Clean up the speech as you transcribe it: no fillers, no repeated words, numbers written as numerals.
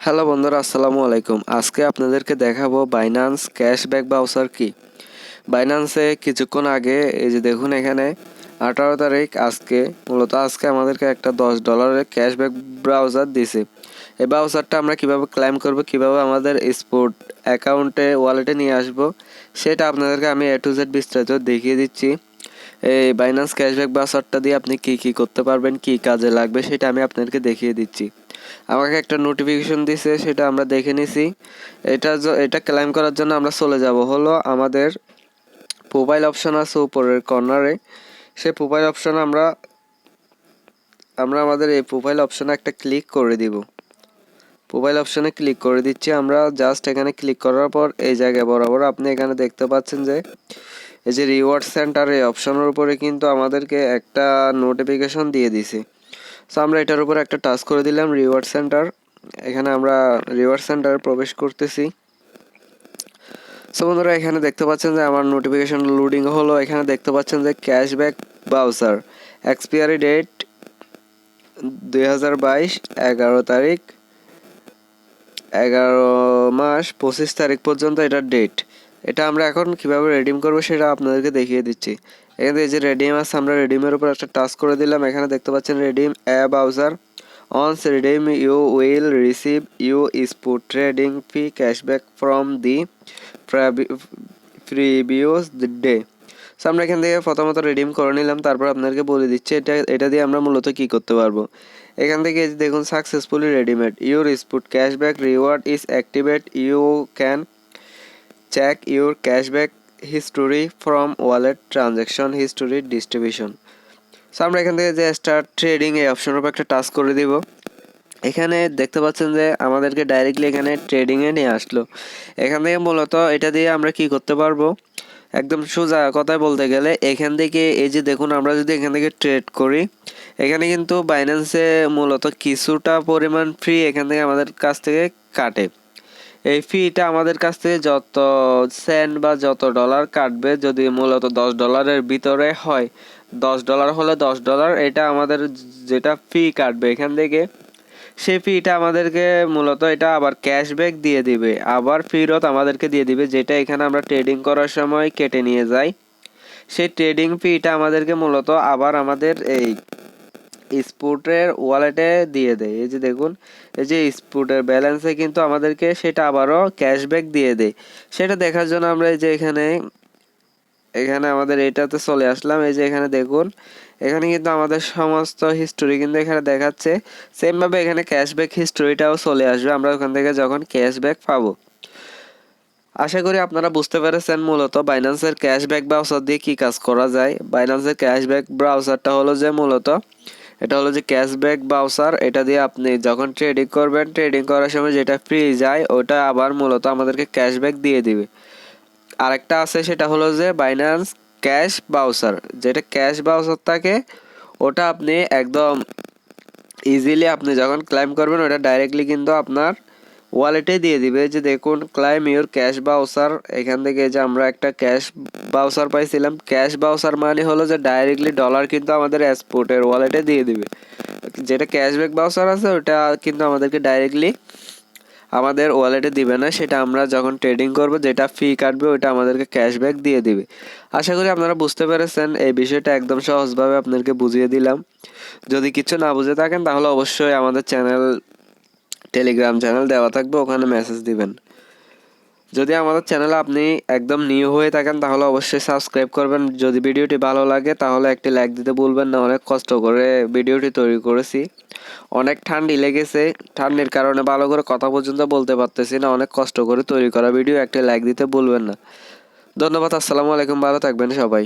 Hello বন্ধুরা, আসসালামু আলাইকুম। আজকে আপনাদেরকে দেখাবো বাইন্যান্স ক্যাশব্যাক ভাউচার কি। বাইন্যান্সে কিছুক্ষণ আগে এই যে দেখুন এখানে 18 তারিখ আজকে আমাদেরকে একটা $10 ক্যাশব্যাক ব্রাউজার দিছে। এই ব্রাউজারটা আমরা কিভাবে ক্লেম করব, কিভাবে আমাদের স্পোর্ট অ্যাকাউন্টে ওয়ালেটে নিয়ে আসব, সেটা আপনাদেরকে আমি A to Z বিস্তারিত দেখিয়ে দিচ্ছি। এই বাইন্যান্স ক্যাশব্যাক ব্রাউজারটা দিয়ে আপনি কি করতে পারবেন, কি কাজে লাগবে সেটা আমি আপনাদেরকে দেখিয়ে দিচ্ছি। আমাকে একটা নোটিফিকেশন দিছে, সেটা আমরা দেখে নিছি। এটা ক্লেম করার জন্য আমরা চলে যাব হলো আমাদের প্রোফাইল অপশন আছে উপরের কর্নারে। সেই প্রোফাইল অপশন আমরা আমাদের এই প্রোফাইল অপশনে একটা ক্লিক করে দিব। প্রোফাইল অপশনে ক্লিক করে দিচ্ছি আমরা। জাস্ট এখানে ক্লিক করার পর এই জায়গায় বরাবর আপনি এখানে দেখতে পাচ্ছেন যে এই যে রিওয়ার্ড সেন্টার, এই অপশনের উপরে কিন্তু আমাদেরকে একটা নোটিফিকেশন দিয়ে দিছে। সো আমরা এটার উপর একটা টাচ করে দিলাম রিওয়ার্ড সেন্টার। এখানে আমরা রিওয়ার্ড সেন্টারে প্রবেশ করতেছি। সো বন্ধুরা, এখানে দেখতে পাচ্ছেন যে আমার নোটিফিকেশন লোডিং হলো। এখানে দেখতে পাচ্ছেন যে ক্যাশব্যাক ভাউচার এক্সপায়ারি ডেট 2022 11 তারিখ 11 মাস 25 তারিখ পর্যন্ত এটার ডেট। এটা আমরা এখন কিভাবে রেডিম করবো সেটা আপনাদেরকে দেখিয়ে দিচ্ছি। এখানে এই যে রেডিম আছে, আমরা রেডিমের উপর একটা টাচ করে দিলাম। এখানে দেখতে পাচ্ছেন redeem voucher. Once redeem, you will receive your spot trading fee cashback from the previous day. So আমরা এখান থেকে প্রথমত রিডিম করে নিলাম, তারপর আপনাদেরকে বলে দিচ্ছি এটা দিয়ে আমরা মূলত কি করতে পারবো। এখান থেকে দেখুন successfully redeemed your spot cashback reward is activate, you can check your cashback history from wallet transaction history distribution. So আমরা এখান থেকে যে স্টার্ট ট্রেডিং এই অপশনের উপর একটা টাচ করে দিব। এখানে দেখতে পাচ্ছেন যে আমাদেরকে ডাইরেক্টলি এখানে ট্রেডিংয়ে নিয়ে আসলো। এখান থেকে মূলত এটা দিয়ে আমরা কি করতে পারবো, একদম সোজা কথায় বলতে গেলে এখান থেকে এই যে দেখুন আমরা যদি এখান থেকে ট্রেড করি, এখানে কিন্তু বাইন্যান্সে মূলত কিছুটা পরিমাণ ফ্রি এখান থেকে আমাদের কাছ থেকে কাটে। এই ফিটা আমাদের কাছ থেকে যত সেন্ট বা যত ডলার কাটবে, যদি মূলত $10 ভিতরে হয়, $10 হলে $10, এটা আমাদের যেটা ফি কাটবে এখান থেকে, সেই ফিটা আমাদেরকে মূলত এটা আবার ক্যাশব্যাক দিয়ে দিবে, আবার ফেরত আমাদেরকে দিয়ে দিবে, যেটা এখানে আমরা ট্রেডিং করার সময় কেটে নিয়ে যাই। সেই ট্রেডিং ফিটা আমাদেরকে মূলত আবার আমাদের এই স্পোর্টের ওয়ালেটে দিয়ে দেয়। এই যে দেখুন এই যে স্পোর্টের ব্যালেন্সে কিন্তু আমাদেরকে সেটা আবারও ক্যাশব্যাক দিয়ে দেয়। সেটা দেখার জন্য আমরা এই যে এখানে আমাদের এটাতে চলে আসলাম। এই যে এখানে দেখুন এখানে কিন্তু আমাদের সমস্ত হিস্টোরি কিন্তু এখানে দেখাচ্ছে। সেমভাবে এখানে ক্যাশব্যাক হিস্টোরিটাও চলে আসবে আমরা ওখান থেকে যখন ক্যাশব্যাক পাবো। আশা করি আপনারা বুঝতে পেরেছেন মূলত বাইন্যান্সের ক্যাশব্যাক ব্রাউজার দিয়ে কি কাজ করা যায়। বাইন্যান্সের ক্যাশব্যাক ব্রাউজারটা হলো যে মূলত এটা হলো যে ক্যাশব্যাক ব্রাউজার। এটা দিয়ে আপনি যখন ট্রেডিং করবেন, ট্রেডিং করার সময় যেটা ফ্রি যায় ওটা আবার মূলত আমাদেরকে ক্যাশব্যাক দিয়ে দিবে। আরেকটা আছে, সেটা হলো যে বাইন্যান্স ক্যাশ ভাউচার। যেটা ক্যাশ ভাউচার থাকে ওটা আপনি একদম ইজিলি আপনি যখন ক্লেম করবেন ওটা ডাইরেক্টলি কিন্তু আপনার ওয়ালেটে দিয়ে দিবে। যে দেখুন ক্লেম ইউর ক্যাশ ভাউচার, এখান থেকে যে আমরা একটা ক্যাশ ভাউচার পাইছিলাম। ক্যাশ ভাউচার মানে হলো যে ডাইরেক্টলি ডলার কিন্তু আমাদের স্পোর্টের ওয়ালেটে দিয়ে দিবে। যেটা ক্যাশব্যাক ভাউচার আছে ওটা কিন্তু আমাদেরকে ডাইরেক্টলি আমাদের ওয়ালেটে দিবে না, সেটা আমরা যখন ট্রেডিং করব যেটা ফি কাটবে ওটা আমাদেরকে ক্যাশব্যাক দিয়ে দিবে। আশা করি আপনারা বুঝতে পেরেছেন। এই বিষয়টা একদম সহজভাবে আপনাদেরকে বুঝিয়ে দিলাম। যদি কিছু না বুঝে থাকেন তাহলে অবশ্যই আমাদের টেলিগ্রাম চ্যানেল দেওয়া থাকবে, ওখানে মেসেজ দিবেন। যদি আমাদের চ্যানেলে আপনি একদম নিউ হয়ে থাকেন তাহলে অবশ্যই সাবস্ক্রাইব করবেন। যদি ভিডিওটি ভালো লাগে তাহলে একটি লাইক দিতে ভুলবেন না। অনেক কষ্ট করে ভিডিওটি তৈরি করেছি, অনেক ঠান্ডি লেগেছে, ঠান্ডির কারণে ভালো করে কথা পর্যন্ত বলতে পারতেছি না। অনেক কষ্ট করে তৈরি করা ভিডিও, একটি লাইক দিতে ভুলবেন না। ধন্যবাদ, আসসালামু আলাইকুম, ভালো থাকবেন সবাই।